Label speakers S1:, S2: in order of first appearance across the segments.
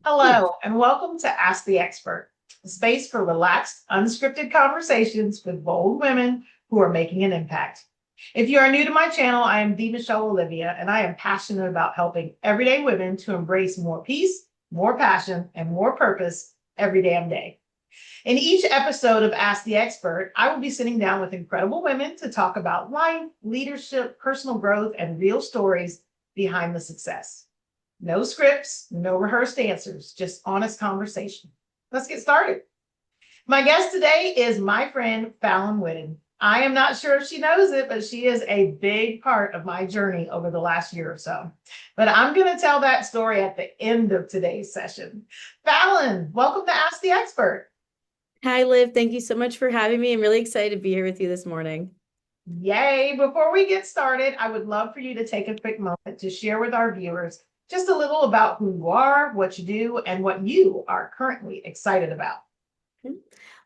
S1: Hello, and welcome to Ask the Expert, a space for relaxed, unscripted conversations with bold women who are making an impact. If you are new to my channel, I am the Michelle Olivia, and I am passionate about helping everyday women to embrace more peace, more passion, and more purpose every damn day. In each episode of Ask the Expert, I will be sitting down with incredible women to talk about life, leadership, personal growth, and real stories behind the success. No scripts, no rehearsed answers, just honest conversation. Let's get started. My guest today is my friend, Fallon Whidden. I am not sure if she knows it, but she is a big part of my journey over the last year or so. But I'm going to tell that story at the end of today's session. Fallon, welcome to Ask the Expert.
S2: Hi, Liv. Thank you so much for having me. I'm really excited to be here with you this morning.
S1: Yay. Before we get started, I would love for you to take a quick moment to share with our viewers just a little about who you are, what you do, and what you are currently excited about.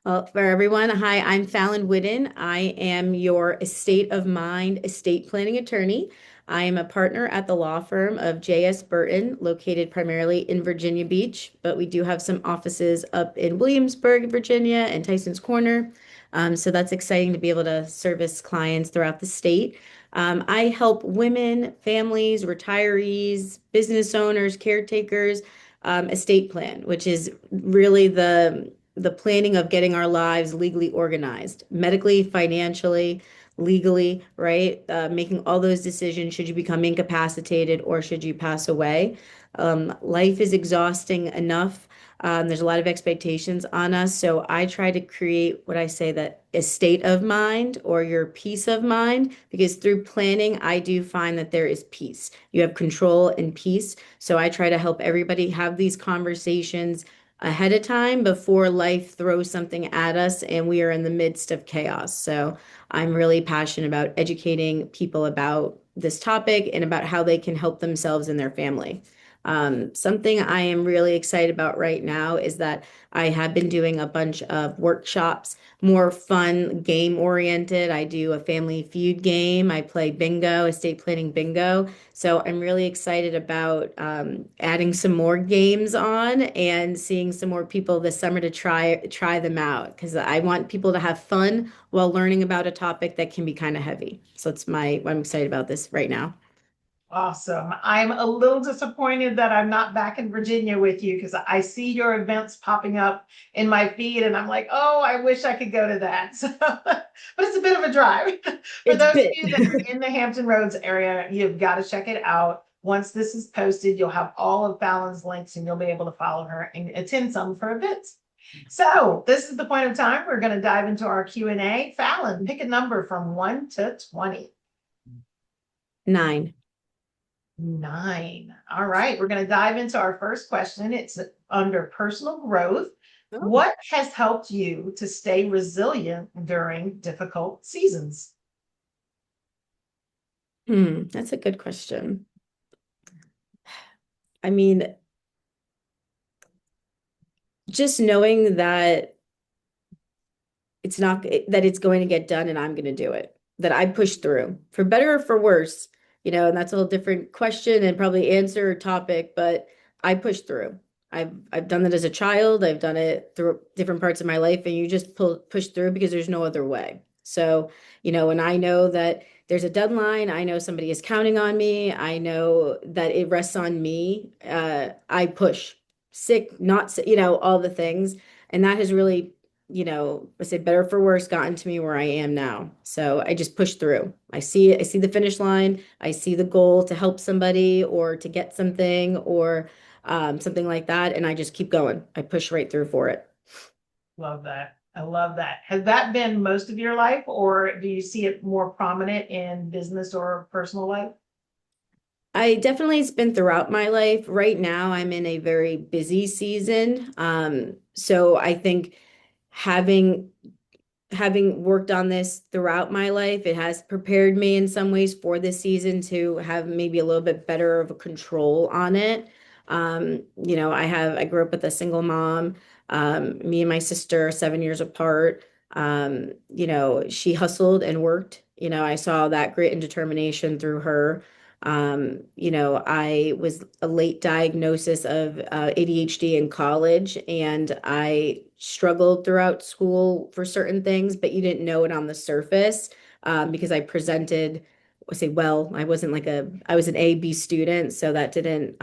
S2: Well, for everyone, hi, I'm Fallon Whidden. I am your estate of mind estate planning attorney. I am a partner at the law firm of J.S. Burton, located primarily in Virginia Beach, but we do have some offices up in Williamsburg, Virginia, and Tyson's Corner. So that's exciting to be able to service clients throughout the state. I help women, families, retirees, business owners, caretakers, estate plan, which is really the planning of getting our lives legally organized, medically, financially, legally, right? Making all those decisions. Should you become incapacitated or should you pass away? Life is exhausting enough. There's a lot of expectations on us. So I try to create what I say that a state of mind or your peace of mind, because through planning, I do find that there is peace. You have control and peace. So I try to help everybody have these conversations ahead of time before life throws something at us and we are in the midst of chaos. So I'm really passionate about educating people about this topic and about how they can help themselves and their family. Something I am really excited about right now is that I have been doing a bunch of workshops, more fun, game oriented. I do a family feud game. I play bingo, estate planning bingo. So I'm really excited about adding some more games on and seeing some more people this summer to try them out because I want people to have fun while learning about a topic that can be kind of heavy. So it's I'm excited about this right now.
S1: Awesome. I'm a little disappointed that I'm not back in Virginia with you because I see your events popping up in my feed and I'm like, oh, I wish I could go to that. So, but it's a bit of a drive. For
S2: It's
S1: those of
S2: big.
S1: you that are in the Hampton Roads area, you've got to check it out. Once this is posted, you'll have all of Fallon's links and you'll be able to follow her and attend some of her events. So this is the point of time. We're going to dive into our Q&A. Fallon, pick a number from 1 to 20.
S2: 9.
S1: 9. All right, we're going to dive into our first question. It's under personal growth.
S2: Oh.
S1: What has helped you to stay resilient during difficult seasons?
S2: That's a good question. I mean, just knowing that it's going to get done and I'm going to do it, that I push through for better or for worse, and that's a whole different question and probably answer or topic, but I push through. I've done that as a child. I've done it through different parts of my life, and you just push through because there's no other way. So, and I know that there's a deadline. I know somebody is counting on me. I know that it rests on me. I push, sick, not sick, all the things. And that has really, I say better for worse, gotten to me where I am now. So I just push through. I see the finish line. I see the goal to help somebody or to get something or something like that. And I just keep going. I push right through for it.
S1: Love that. I love that. Has that been most of your life, or do you see it more prominent in business or personal life?
S2: I definitely it's been throughout my life. Right now, I'm in a very busy season. So I think having worked on this throughout my life, it has prepared me in some ways for this season to have maybe a little bit better of a control on it. I grew up with a single mom. Me and my sister are 7 years apart. She hustled and worked. I saw that grit and determination through her. I was a late diagnosis of ADHD in college, and I struggled throughout school for certain things, but you didn't know it on the surface because I presented, I say, well, I was an A, B student, so that didn't,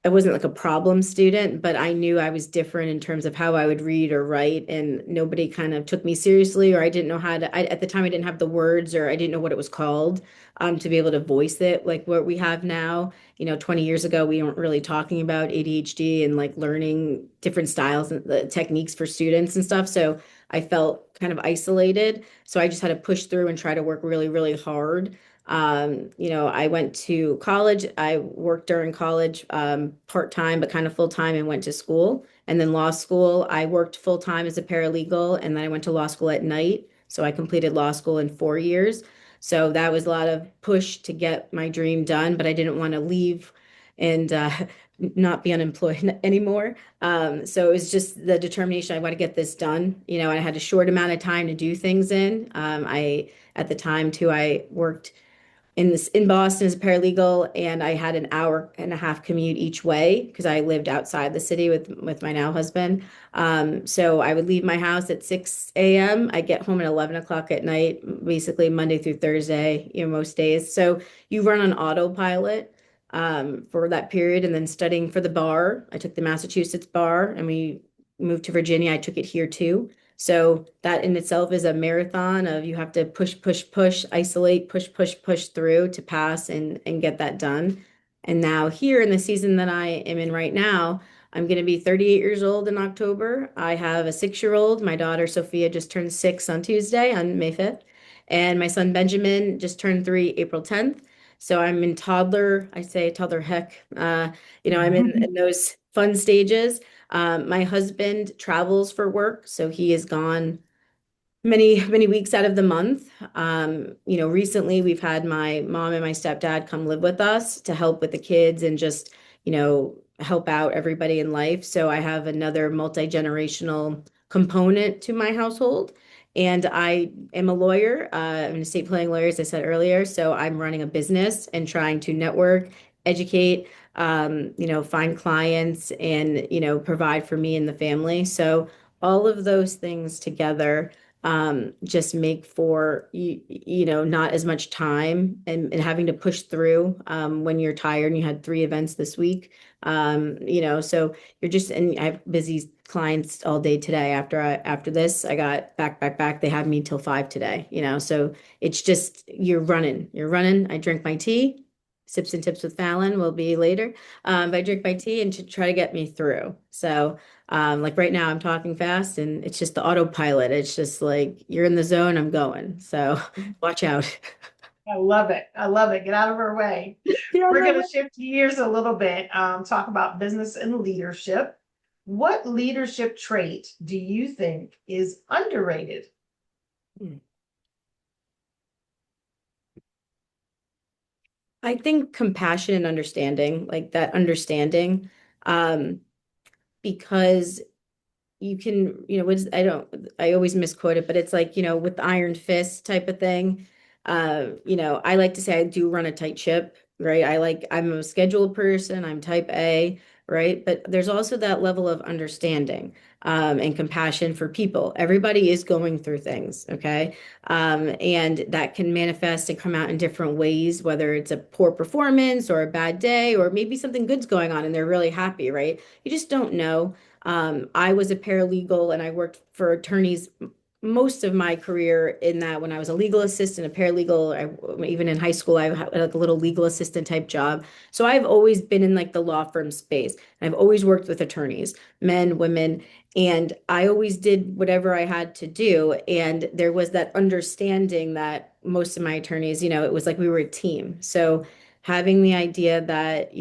S2: I wasn't like a problem student, but I knew I was different in terms of how I would read or write, and nobody kind of took me seriously, or I didn't know how to. At the time, I didn't have the words, or I didn't know what it was called, to be able to voice it like what we have now. 20 years ago, we weren't really talking about ADHD and like learning different styles and the techniques for students and stuff. So I felt kind of isolated. So I just had to push through and try to work really, really hard. I went to college. I worked during college, part-time, but kind of full-time, and went to school. And then law school, I worked full-time as a paralegal, and then I went to law school at night. So I completed law school in 4 years. So that was a lot of push to get my dream done, but I didn't want to leave and not be unemployed anymore. So it was just the determination. I want to get this done. I had a short amount of time to do things in. At the time too, I worked in Boston as a paralegal, and I had an hour and a half commute each way because I lived outside the city with my now husband. So I would leave my house at 6 a.m. I get home at 11 o'clock at night, basically Monday through Thursday, most days. So you run on autopilot for that period, and then studying for the bar. I took the Massachusetts bar, and we moved to Virginia. I took it here too. So that in itself is a marathon of you have to push, push, push, isolate, push, push, push through to pass and get that done. And now here in the season that I am in right now, I'm going to be 38 years old in October. I have a 6-year-old. My daughter Sophia just turned 6 on Tuesday, on May 5th. And my son Benjamin just turned 3 April 10th. So I'm in toddler, I say toddler heck. I'm in those fun stages. My husband travels for work, so he is gone many, many weeks out of the month. Recently we've had my mom and my stepdad come live with us to help with the kids and just, help out everybody in life. So I have another multi-generational component to my household. And I am a lawyer. I'm an estate planning lawyer, as I said earlier. So I'm running a business and trying to network, educate, find clients and, provide for me and the family. So all of those things together just make for not as much time and having to push through when you're tired and you had 3 events this week. So you're just and I have busy clients all day today. After this, I got back. They had me till 5 today. So it's just you're running. I drink my tea. Sips and tips with Fallon will be later. But I drink my tea and to try to get me through. So like right now, I'm talking fast and it's just the autopilot. It's just like you're in the zone, I'm going. So watch out.
S1: I love it. I love it. Get out of our way.
S2: Get out of
S1: We're
S2: my
S1: going
S2: way.
S1: to shift gears a little bit, talk about business and leadership. What leadership trait do you think is underrated?
S2: I think compassion and understanding, like that understanding, um, because you can, I always misquote it, but it's like, with the iron fist type of thing. I like to say I do run a tight ship, right? I'm a scheduled person, I'm type A, right? But there's also that level of understanding, and compassion for people. Everybody is going through things, okay? And that can manifest and come out in different ways, whether it's a poor performance or a bad day, or maybe something good's going on and they're really happy, right? You just don't know. I was a paralegal and I worked for attorneys most of my career in that when I was a legal assistant, a paralegal, even in high school, I had like a little legal assistant type job. So I've always been in like the law firm space. I've always worked with attorneys, men, women, and I always did whatever I had to do. And there was that understanding that most of my attorneys, it was like we were a team. So having the idea that,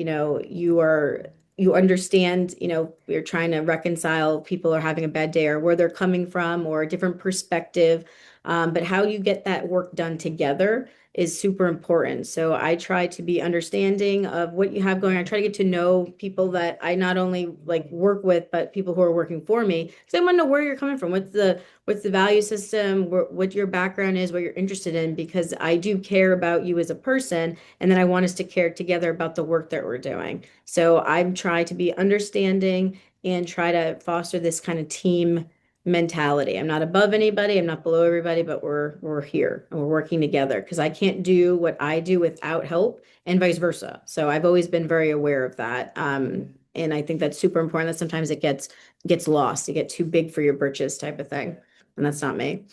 S2: you understand, you're trying to reconcile people are having a bad day or where they're coming from or a different perspective. But how you get that work done together is super important. So I try to be understanding of what you have going. I try to get to know people that I not only like work with, but people who are working for me. Because I want to know where you're coming from. What's the value system, what your background is, what you're interested in, because I do care about you as a person, and then I want us to care together about the work that we're doing. So I'm trying to be understanding and try to foster this kind of team mentality. I'm not above anybody, I'm not below everybody, but we're here and we're working together because I can't do what I do without help and vice versa. So I've always been very aware of that. And I think that's super important that sometimes it gets lost. You get too big for your britches type of thing. And that's not me.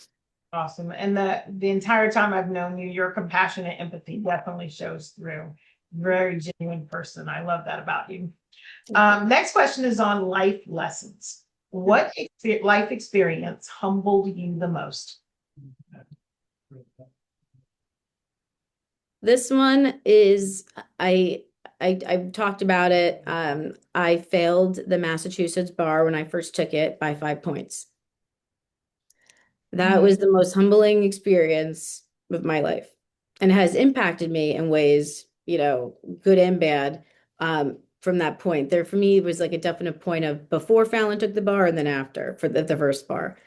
S1: Awesome. And the entire time I've known you, your compassion and empathy definitely shows through. Very genuine person. I love that about you. Next question is on life lessons. What life experience humbled you the most?
S2: This one is I've talked about it. I failed the Massachusetts bar when I first took it by 5 points. That was the most humbling experience of my life and has impacted me in ways, good and bad. From that point, there for me was like a definite point of before Fallon took the bar and then after for the first bar,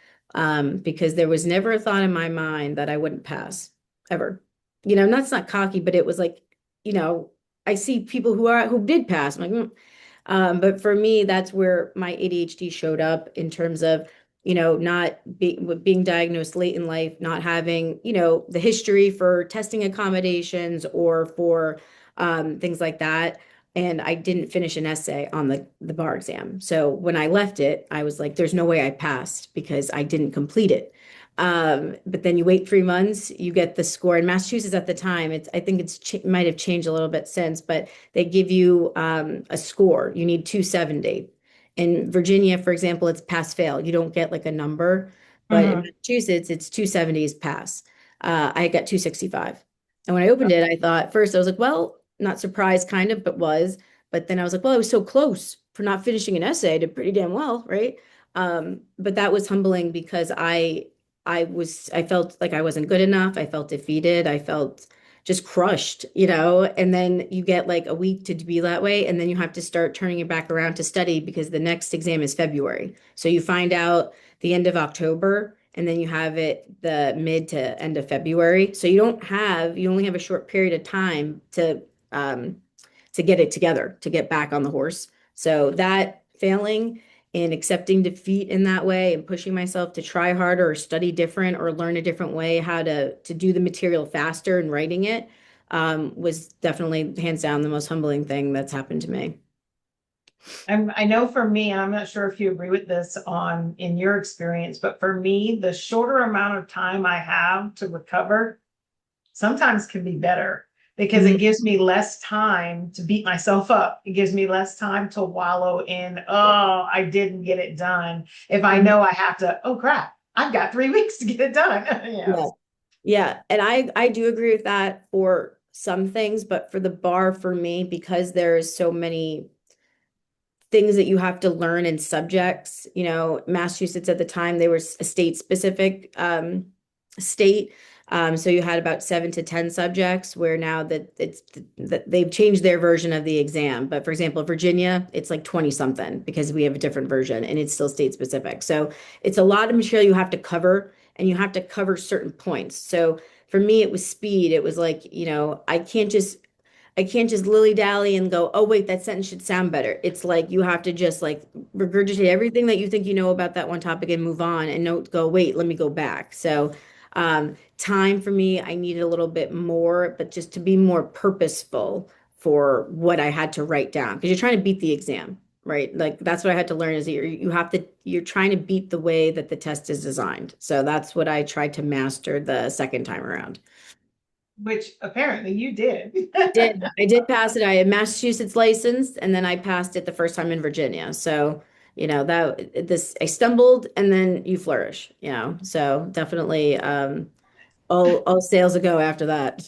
S2: because there was never a thought in my mind that I wouldn't pass ever. That's not cocky, but it was like, you know, I see people who did pass. I'm like, but for me, that's where my ADHD showed up in terms of, not being diagnosed late in life, not having, the history for testing accommodations or for things like that. And I didn't finish an essay on the bar exam. So when I left it, I was like, there's no way I passed because I didn't complete it. But then you wait 3 months, you get the score. In Massachusetts at the time, I think might have changed a little bit since, but they give you a score. You need 270. In Virginia, for example, it's pass fail. You don't get like a number, but in
S1: Mhm.
S2: Massachusetts, it's 270 is pass. I got 265. And when I opened it, I thought first, I was like, well, not surprised, kind of, but was. But then I was like, well, I was so close for not finishing an essay. I did pretty damn well, right? But that was humbling because I felt like I wasn't good enough. I felt defeated. I felt just crushed, and then you get like a week to be that way. And then you have to start turning it back around to study because the next exam is February. So you find out the end of October and then you have it the mid to end of February. So you only have a short period of time to get it together, to get back on the horse. So that failing and accepting defeat in that way and pushing myself to try harder or study different or learn a different way how to do the material faster and writing it was definitely hands down the most humbling thing that's happened to me.
S1: I know for me, and I'm not sure if you agree with this in your experience, but for me, the shorter amount of time I have to recover sometimes can be better because it
S2: Mhm.
S1: gives me less time to beat myself up. It gives me less time to wallow in, oh, I didn't get it done. If I
S2: Mhm.
S1: know I have to, oh crap, I've got 3 weeks to get it done.
S2: Yeah. Yeah. And I do agree with that for some things, but for the bar for me, because there's so many things that you have to learn in subjects. Massachusetts at the time, they were a state specific state. So you had about 7 to 10 subjects where now that they've changed their version of the exam. But for example, Virginia, it's like 20 something because we have a different version and it's still state specific. So it's a lot of material you have to cover and you have to cover certain points. So for me, it was speed. It was like, I can't just lily dally and go, oh, wait, that sentence should sound better. It's like you have to just like regurgitate everything that you think you know about that one topic and move on and don't go, wait, let me go back. So, time for me, I needed a little bit more, but just to be more purposeful for what I had to write down because you're trying to beat the exam, right? Like that's what I had to learn is that you're trying to beat the way that the test is designed. So that's what I tried to master the second time around.
S1: Which apparently you did.
S2: I did pass it. I had Massachusetts license and then I passed it the first time in Virginia. So, I stumbled and then you flourish, So definitely all sales a go after that.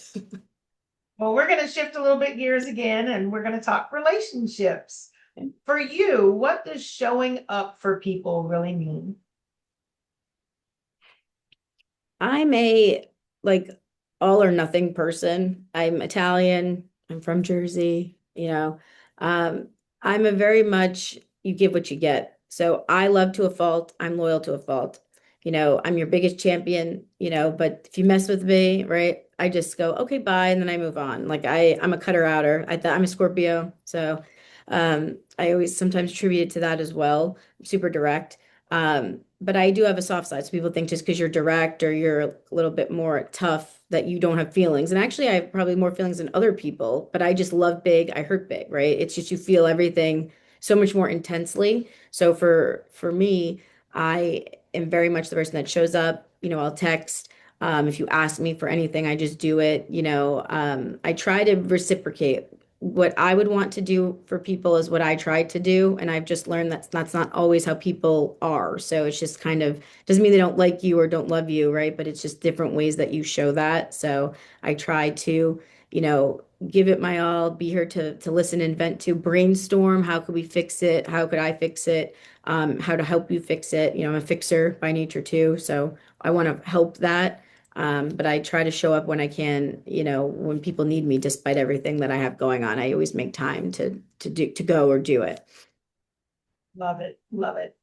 S1: Well, we're going to shift a little bit gears again and we're going to talk relationships. For you, what does showing up for people really mean?
S2: I'm a like all or nothing person. I'm Italian. I'm from Jersey, you know. Um, I'm a very much you give what you get. So I love to a fault. I'm loyal to a fault. I'm your biggest champion, but if you mess with me, right, I just go, okay, bye, and then I move on. Like I'm a cutter outer. I'm a Scorpio, so I always sometimes attribute it to that as well. I'm super direct. But I do have a soft side. So people think just because you're direct or you're a little bit more tough that you don't have feelings. And actually, I have probably more feelings than other people, but I just love big, I hurt big, right? It's just you feel everything so much more intensely. So for me, I am very much the person that shows up, I'll text. If you ask me for anything, I just do it. I try to reciprocate what I would want to do for people is what I tried to do. And I've just learned that's not always how people are. So it's just kind of doesn't mean they don't like you or don't love you, right? But it's just different ways that you show that. So I try to, give it my all, be here to listen and vent to brainstorm. How could we fix it? How could I fix it? How to help you fix it. I'm a fixer by nature too. So I want to help that. But I try to show up when I can, when people need me, despite everything that I have going on. I always make time to go or do it.
S1: Love it. Love it.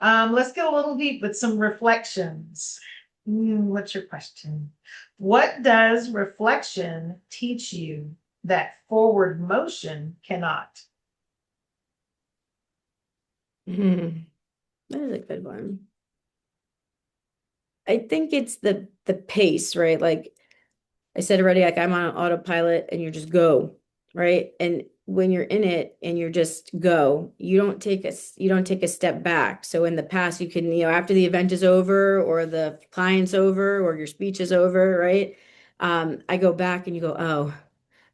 S1: Let's get a little deep with some reflections. What's your question? What does reflection teach you that forward motion cannot?
S2: Mhm. That is a good one. I think it's the pace, right? Like I said already, like I'm on autopilot and you just go, right? And when you're in it and you're just go, you don't take a step back. So in the past, you can, after the event is over or the client's over or your speech is over, right? I go back and you go, oh,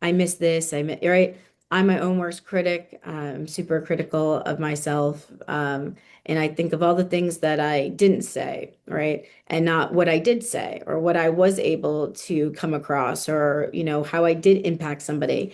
S2: I miss this. Right? I'm my own worst critic. I'm super critical of myself. And I think of all the things that I didn't say, right? And not what I did say or what I was able to come across or, how I did impact somebody,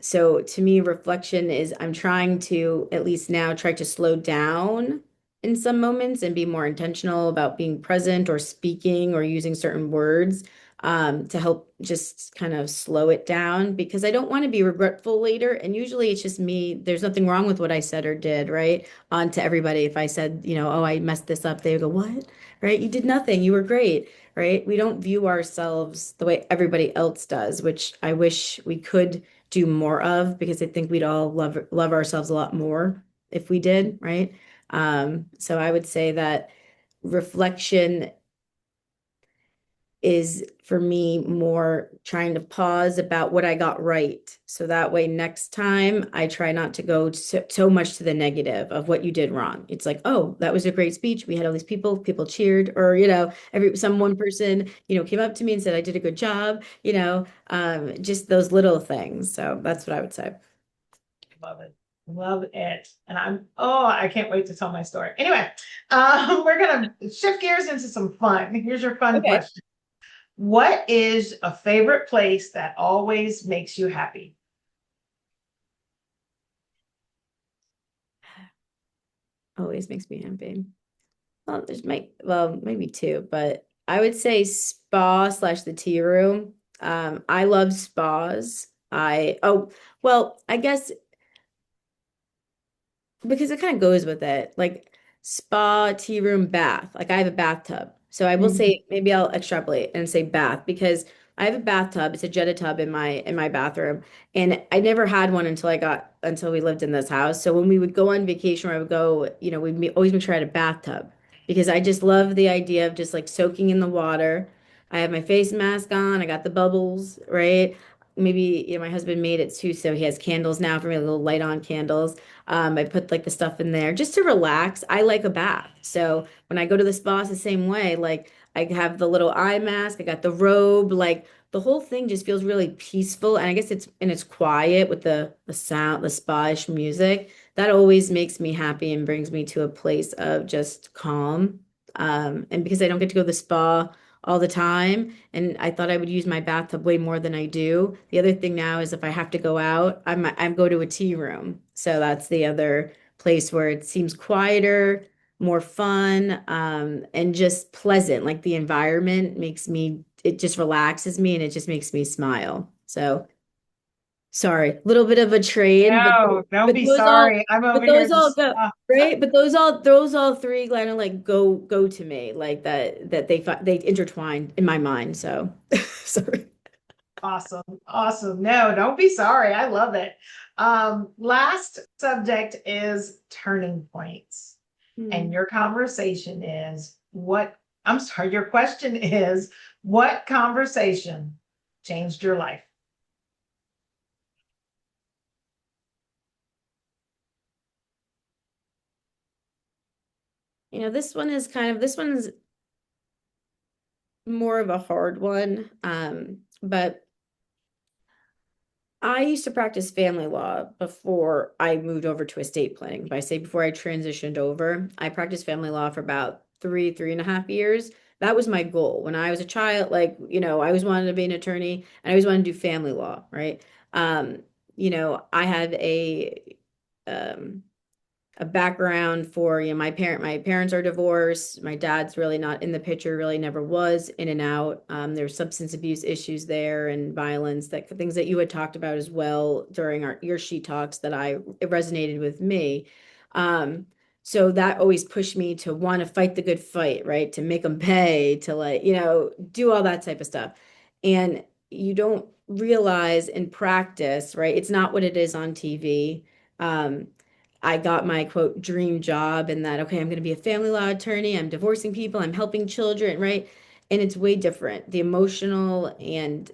S2: So to me, reflection is I'm trying to, at least now, try to slow down in some moments and be more intentional about being present or speaking or using certain words to help just kind of slow it down because I don't want to be regretful later. And usually it's just me. There's nothing wrong with what I said or did, right? On to everybody. If I said, oh, I messed this up, they would go, what? Right? You did nothing. You were great. Right? We don't view ourselves the way everybody else does, which I wish we could do more of because I think we'd all love ourselves a lot more if we did, right? So I would say that reflection is for me more trying to pause about what I got right. So that way, next time I try not to go so much to the negative of what you did wrong. It's like, oh, that was a great speech. We had all these people cheered, or, some one person, came up to me and said I did a good job, just those little things. So that's what I would say.
S1: Love it. Love it. And I can't wait to tell my story. Anyway, we're going to shift gears into some fun. Here's your fun
S2: Okay.
S1: question. What is a favorite place that always makes you happy?
S2: Always makes me happy. Well, well, maybe two, but I would say spa slash the tea room. I love spas. I guess because it kind of goes with it. Like spa, tea room, bath. Like I have a bathtub. So I will
S1: Mhm.
S2: say maybe I'll extrapolate and say bath because I have a bathtub. It's a Jetta tub in my bathroom. And I never had one until we lived in this house. So when we would go on vacation or I would go, always make sure I had a bathtub because I just love the idea of just like soaking in the water. I have my face mask on, I got the bubbles, right? Maybe, my husband made it too, so he has candles now for me, little light on candles. I put like the stuff in there just to relax. I like a bath. So when I go to the spa, it's the same way. Like I have the little eye mask, I got the robe, like the whole thing just feels really peaceful. And I guess it's quiet with the sound, the spa-ish music. That always makes me happy and brings me to a place of just calm. And because I don't get to go to the spa all the time, and I thought I would use my bathtub way more than I do. The other thing now is if I have to go out, I go to a tea room. So that's the other place where it seems quieter, more fun, and just pleasant. Like the environment makes me it just relaxes me and it just makes me smile. So sorry, a little bit of a trade,
S1: No, don't
S2: but
S1: be
S2: those all
S1: sorry. I'm over
S2: but
S1: here
S2: those all
S1: just
S2: go right. But those all three kind of like go to me like that they intertwine in my mind. So sorry.
S1: awesome. Awesome. No, don't be sorry. I love it. Last subject is turning points. And
S2: Hmm.
S1: your conversation is I'm sorry, your question is what conversation changed your life?
S2: This one's more of a hard one. But I used to practice family law before I moved over to estate planning. But I say before I transitioned over, I practiced family law for about 3.5 years. That was my goal. When I was a child, I always wanted to be an attorney and I always wanted to do family law, right? Um, I had um a background for, my parents are divorced. My dad's really not in the picture, really never was, in and out. There's substance abuse issues there and violence, that things that you had talked about as well during your sheet talks that it resonated with me. Um, so that always pushed me to want to fight the good fight, right? To make them pay, to do all that type of stuff. And you don't realize in practice, right? It's not what it is on TV. Um, I got my quote dream job, and that, okay, I'm going to be a family law attorney. I'm divorcing people, I'm helping children, right? And it's way different. The emotional and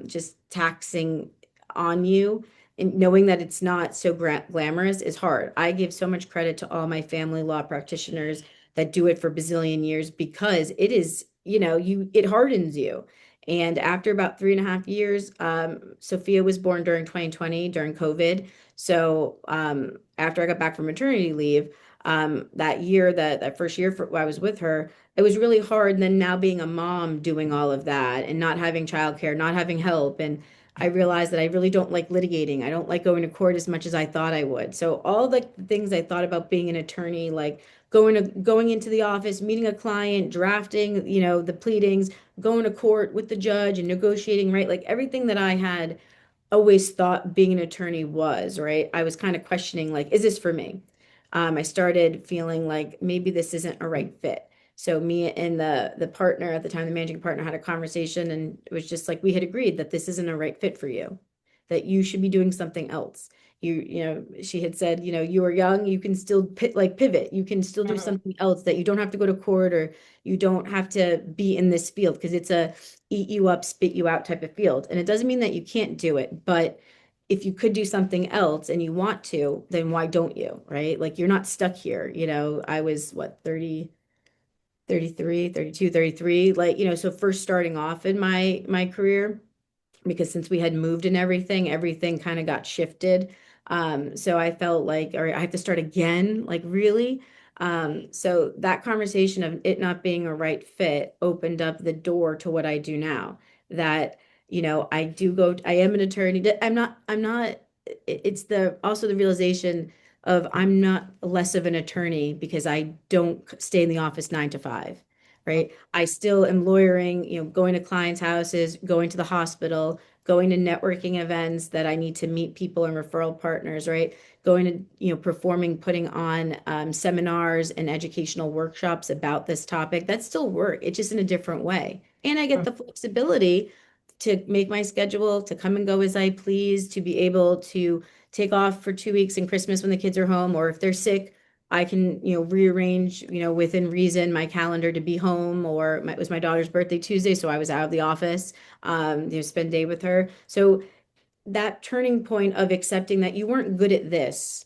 S2: just taxing on you and knowing that it's not so glamorous is hard. I give so much credit to all my family law practitioners that do it for bazillion years because it is, it hardens you. And after about 3.5 years, Sophia was born during 2020 during COVID. So after I got back from maternity leave, that year, that first year I was with her, it was really hard. And then now being a mom, doing all of that and not having childcare, not having help, and I realized that I really don't like litigating. I don't like going to court as much as I thought I would. So all the things I thought about being an attorney, like going into the office, meeting a client, drafting, the pleadings, going to court with the judge and negotiating, right? Like everything that I had always thought being an attorney was, right? I was kind of questioning, like, is this for me? I started feeling like maybe this isn't a right fit. So me and the partner at the time, the managing partner, had a conversation, and it was just like we had agreed that this isn't a right fit for you, that you should be doing something else. She had said, you are young, you can still pivot, you can still do
S1: Mhm.
S2: something else, that you don't have to go to court, or you don't have to be in this field because it's a eat you up, spit you out type of field. And it doesn't mean that you can't do it, but if you could do something else and you want to, then why don't you, right? Like you're not stuck here. I was what, 30, 33, 32, 33, so first starting off in my career, because since we had moved and everything kind of got shifted. So I felt like, all right, I have to start again, like really. So that conversation of it not being a right fit opened up the door to what I do now. That, I am an attorney. I'm not, it's also the realization of I'm not less of an attorney because I don't stay in the office 9 to 5. Right. I still am lawyering, going to clients' houses, going to the hospital, going to networking events that I need to meet people and referral partners, right? Going to, performing, putting on seminars and educational workshops about this topic. That's still work. It's just in a different way. And I get the flexibility to make my schedule, to come and go as I please, to be able to take off for 2 weeks in Christmas when the kids are home, or if they're sick, I can, rearrange, within reason my calendar to be home, or it was my daughter's birthday Tuesday, so I was out of the office, spend day with her. So that turning point of accepting that you weren't good at this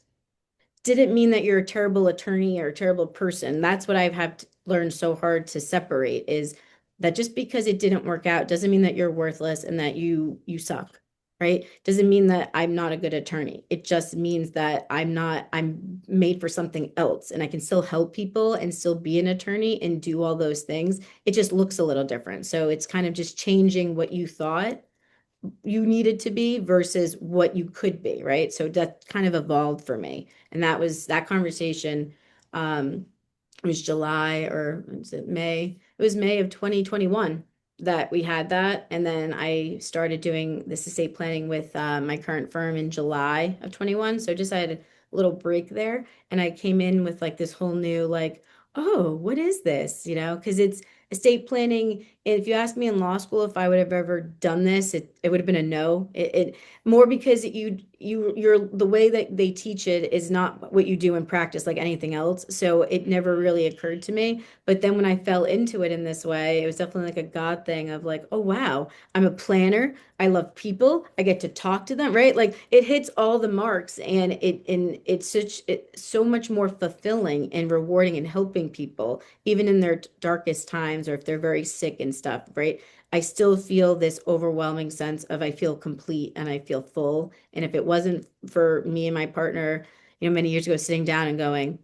S2: didn't mean that you're a terrible attorney or a terrible person. That's what I've had to learn so hard to separate, is that just because it didn't work out doesn't mean that you're worthless and that you suck, right? Doesn't mean that I'm not a good attorney. It just means that I'm made for something else and I can still help people and still be an attorney and do all those things. It just looks a little different. So it's kind of just changing what you thought you needed to be versus what you could be, right? So that kind of evolved for me. And that conversation, it was July, or was it May? It was May of 2021. that we had that. And then I started doing this estate planning with my current firm in July of 21. So just I had a little break there. And I came in with like this whole new, like, oh, what is this? You know, because it's estate planning. If you asked me in law school if I would have ever done this, it would have been a no. It more because you're the way that they teach it is not what you do in practice like anything else. So it never really occurred to me. But then when I fell into it in this way, it was definitely like a God thing of like, oh wow, I'm a planner. I love people. I get to talk to them, right? Like it hits all the marks and it's so much more fulfilling and rewarding and helping people, even in their darkest times or if they're very sick and stuff, right? I still feel this overwhelming sense of I feel complete and I feel full. And if it wasn't for me and my partner, many years ago sitting down and going,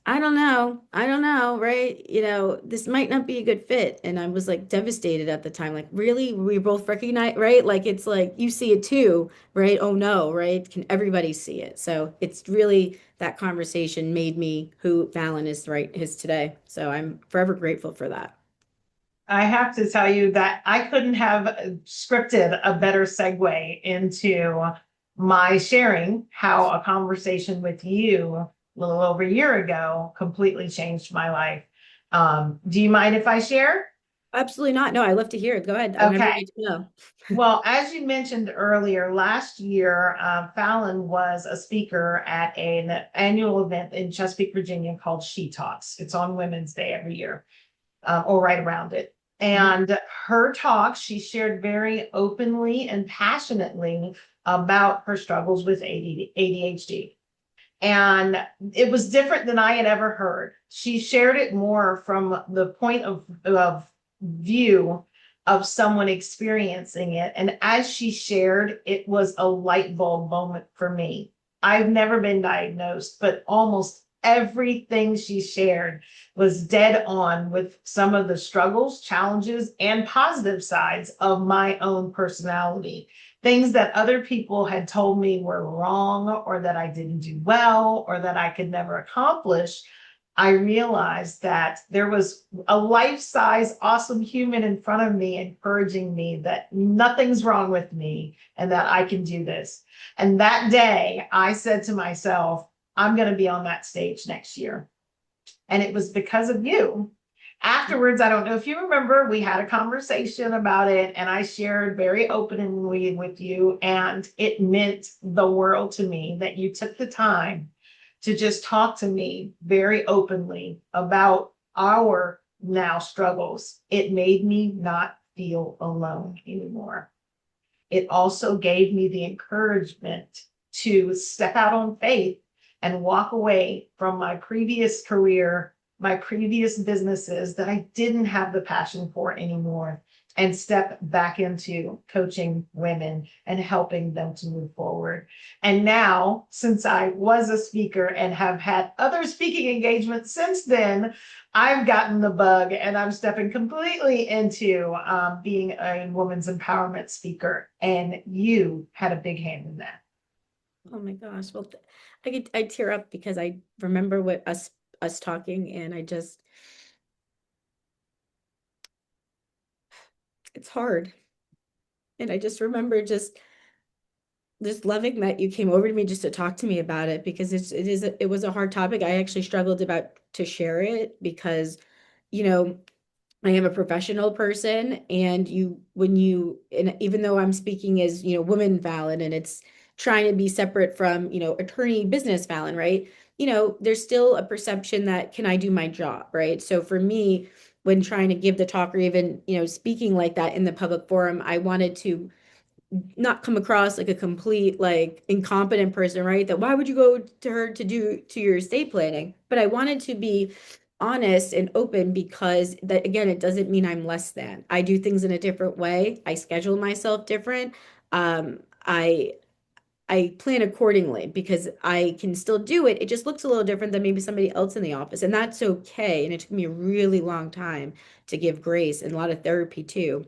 S2: I don't know, right? This might not be a good fit. And I was like devastated at the time. Like, really? We both recognize, right? Like, it's like you see it too, right? Oh no, right? Can everybody see it? So it's really that conversation made me who Fallon is today. So I'm forever grateful for that.
S1: I have to tell you that I couldn't have scripted a better segue into my sharing how a conversation with you a little over a year ago completely changed my life. Do you mind if I share?
S2: Absolutely not. No, I love to hear it. Go ahead. Whenever
S1: Okay.
S2: you need to know.
S1: Well, as you mentioned earlier, last year, Fallon was a speaker at an annual event in Chesapeake, Virginia called She Talks. It's on Women's Day every year, or right around it.
S2: Mhm.
S1: And her talk, she shared very openly and passionately about her struggles with ADHD. And it was different than I had ever heard. She shared it more from the point of view of someone experiencing it. And as she shared, it was a light bulb moment for me. I've never been diagnosed, but almost everything she shared was dead on with some of the struggles, challenges, and positive sides of my own personality. Things that other people had told me were wrong or that I didn't do well or that I could never accomplish. I realized that there was a life-size awesome human in front of me encouraging me that nothing's wrong with me and that I can do this. And that day I said to myself, I'm going to be on that stage next year. And it was because of you. Afterwards, I don't know if you remember, we had a conversation about it, and I shared very openly with you, and it meant the world to me that you took the time to just talk to me very openly about our now struggles. It made me not feel alone anymore. It also gave me the encouragement to step out on faith and walk away from my previous career, my previous businesses that I didn't have the passion for anymore, and step back into coaching women and helping them to move forward. And now, since I was a speaker and have had other speaking engagements since then, I've gotten the bug and I'm stepping completely into being a women's empowerment speaker. And you had a big hand in that.
S2: Oh my gosh. Well, I tear up because I remember what us talking and it's hard. And I just remember just loving that you came over to me just to talk to me about it because it was a hard topic. I actually struggled about to share it because, you know, I am a professional person and and even though I'm speaking as, woman Fallon and it's trying to be separate from, attorney business Fallon, right? There's still a perception that can I do my job, right? So for me, when trying to give the talk or even, speaking like that in the public forum, I wanted to not come across like a complete like incompetent person, right? That why would you go to her to your estate planning? But I wanted to be honest and open because that again, it doesn't mean I'm less than. I do things in a different way. I schedule myself different. Um, I I plan accordingly because I can still do it. It just looks a little different than maybe somebody else in the office, and that's okay. And it took me a really long time to give grace and a lot of therapy too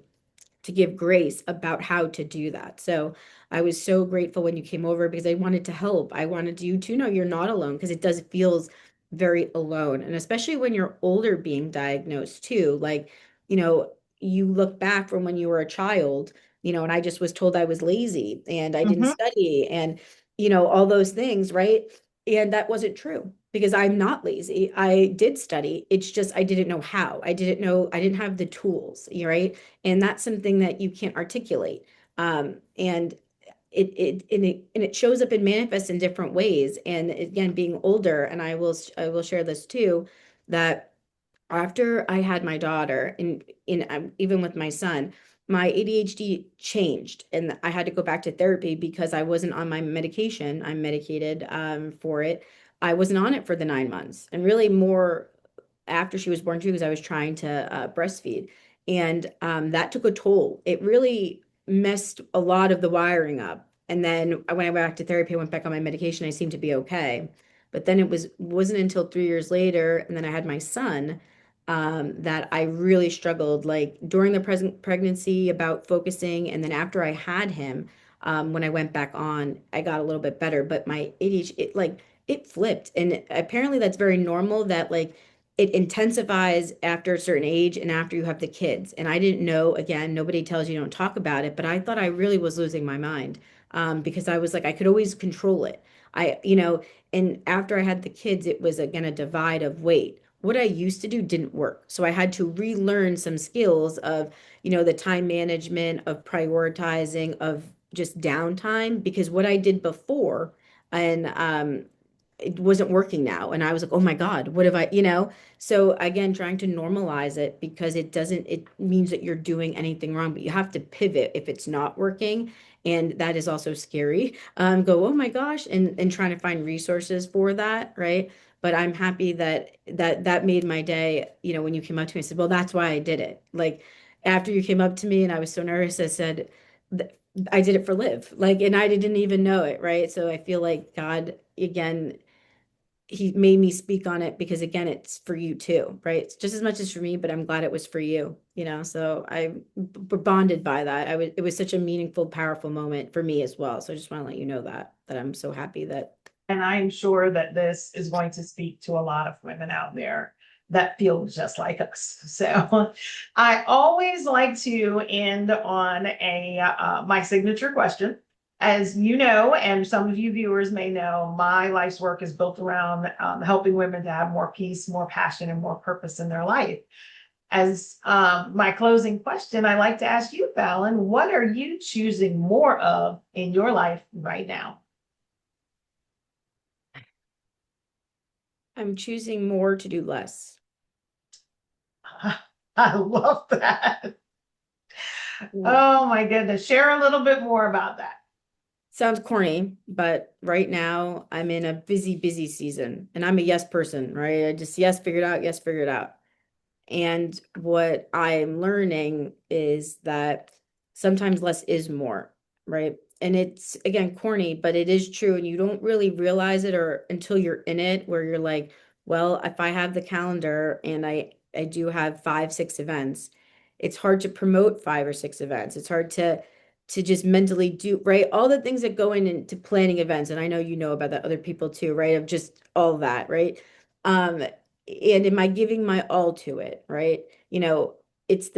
S2: to give grace about how to do that. So I was so grateful when you came over because I wanted to help. I wanted you to know you're not alone because it does feels very alone. And especially when you're older being diagnosed too. Like, you know, you look back from when you were a child, and I just was told I was lazy and I didn't
S1: Mhm.
S2: study and, all those things, right? And that wasn't true because I'm not lazy. I did study. It's just I didn't know how. I didn't have the tools, right? And that's something that you can't articulate. And it shows up and manifests in different ways. And again, being older, and I will share this too, that after I had my daughter, and even with my son, my ADHD changed, and I had to go back to therapy because I wasn't on my medication. I'm medicated for it. I wasn't on it for the 9 months, and really more after she was born too, because I was trying to breastfeed, and that took a toll. It really messed a lot of the wiring up. And then when I went back to therapy, I went back on my medication. I seemed to be okay, but then wasn't until 3 years later, and then I had my son that I really struggled, like during the present pregnancy about focusing, and then after I had him, when I went back on, I got a little bit better. But my ADHD, it flipped, and apparently that's very normal. That like it intensifies after a certain age and after you have the kids. And I didn't know. Again, nobody tells you don't talk about it, but I thought I really was losing my mind because I was like I could always control it. And after I had the kids, it was again a divide of weight. What I used to do didn't work. So I had to relearn some skills of, the time management, of prioritizing, of just downtime, because what I did before and it wasn't working now. And I was like, oh my God, what have So again, trying to normalize it because it means that you're doing anything wrong, but you have to pivot if it's not working. And that is also scary. Oh my gosh, and trying to find resources for that, right? But I'm happy that made my day, when you came up to me and said, well, that's why I did it. Like after you came up to me and I was so nervous, I said, "Th- I did it for Liv." Like, and I didn't even know it, right? So I feel like God, again, he made me speak on it because again, it's for you too, right? It's just as much as for me, but I'm glad it was for you, so bonded by that. It was such a meaningful, powerful moment for me as well. So I just want to let you know that I'm so happy that
S1: And I am sure that this is going to speak to a lot of women out there that feel just like us. So I always like to end on a my signature question. As you know, and some of you viewers may know, my life's work is built around helping women to have more peace, more passion, and more purpose in their life. As my closing question, I like to ask you, Fallon, what are you choosing more of in your life right now?
S2: I'm choosing more to do less.
S1: I love that.
S2: Yeah.
S1: Oh my goodness. Share a little bit more about that.
S2: Sounds corny, but right now I'm in a busy, busy season and I'm a yes person, right? I just yes, figure it out, yes, figure it out. And what I'm learning is that sometimes less is more, right? And it's again corny, but it is true. And you don't really realize it or until you're in it, where you're like, well, if I have the calendar and I do have 5, 6 events, it's hard to promote 5 or 6 events. It's hard to just mentally do, right? All the things that go into planning events. And I know you know about that, other people too, right? Of just all that, right? Um, and am I giving my all to it, right? It's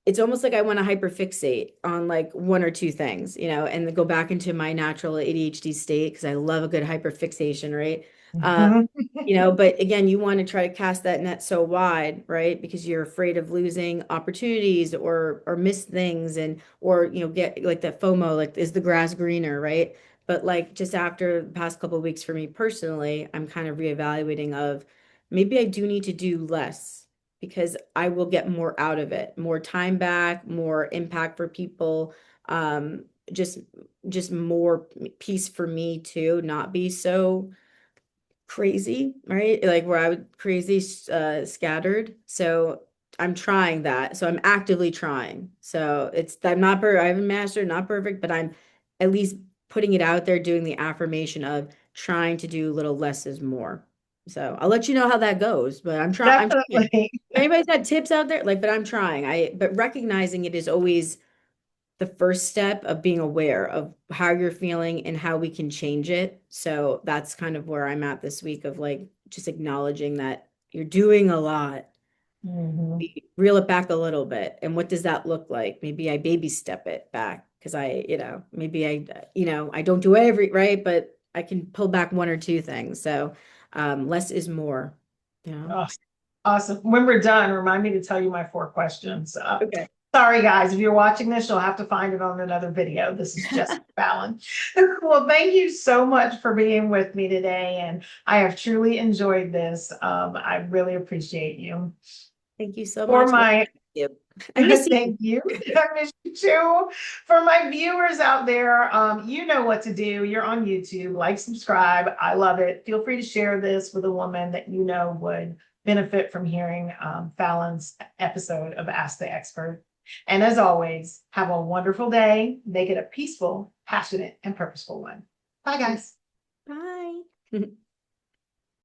S2: it's almost like I want to hyperfixate on like one or two things, and then go back into my natural ADHD state because I love a good hyperfixation, right? Um,
S1: Mhm.
S2: but again, you want to try to cast that net so wide, right? Because you're afraid of losing opportunities or miss things and or get like that FOMO, like is the grass greener, right? But like just after the past couple of weeks for me personally, I'm kind of reevaluating of maybe I do need to do less because I will get more out of it, more time back, more impact for people, um, just just more peace for me too, not be so crazy, right? Like where I would crazy scattered. So I'm trying that. So I'm actively trying. So I'm not I haven't mastered, not perfect, but I'm at least putting it out there, doing the affirmation of trying to do little less is more. So I'll let you know how that goes, but I'm trying.
S1: Definitely.
S2: If anybody's got tips out there, like, but I'm trying. But recognizing it is always the first step of being aware of how you're feeling and how we can change it. So that's kind of where I'm at this week of like just acknowledging that you're doing a lot.
S1: Mhm.
S2: Reel it back a little bit. And what does that look like? Maybe I baby step it back because maybe I don't do right, but I can pull back one or two things. So less is more, you know.
S1: Oh, awesome. When we're done, remind me to tell you my 4 questions.
S2: Okay.
S1: Sorry, guys, if you're watching this, you'll have to find it on another video. This is just Fallon. Well, thank you so much for being with me today, and I have truly enjoyed this. I really appreciate you.
S2: Thank you so
S1: For
S2: much. Well,
S1: my
S2: thank you. I miss you.
S1: thank you. I miss you too. For my viewers out there, you know what to do. You're on YouTube. Like, subscribe. I love it. Feel free to share this with a woman that you know would benefit from hearing Fallon's episode of Ask the Expert. And as always, have a wonderful day. Make it a peaceful, passionate, and purposeful one. Bye, guys.
S2: Bye.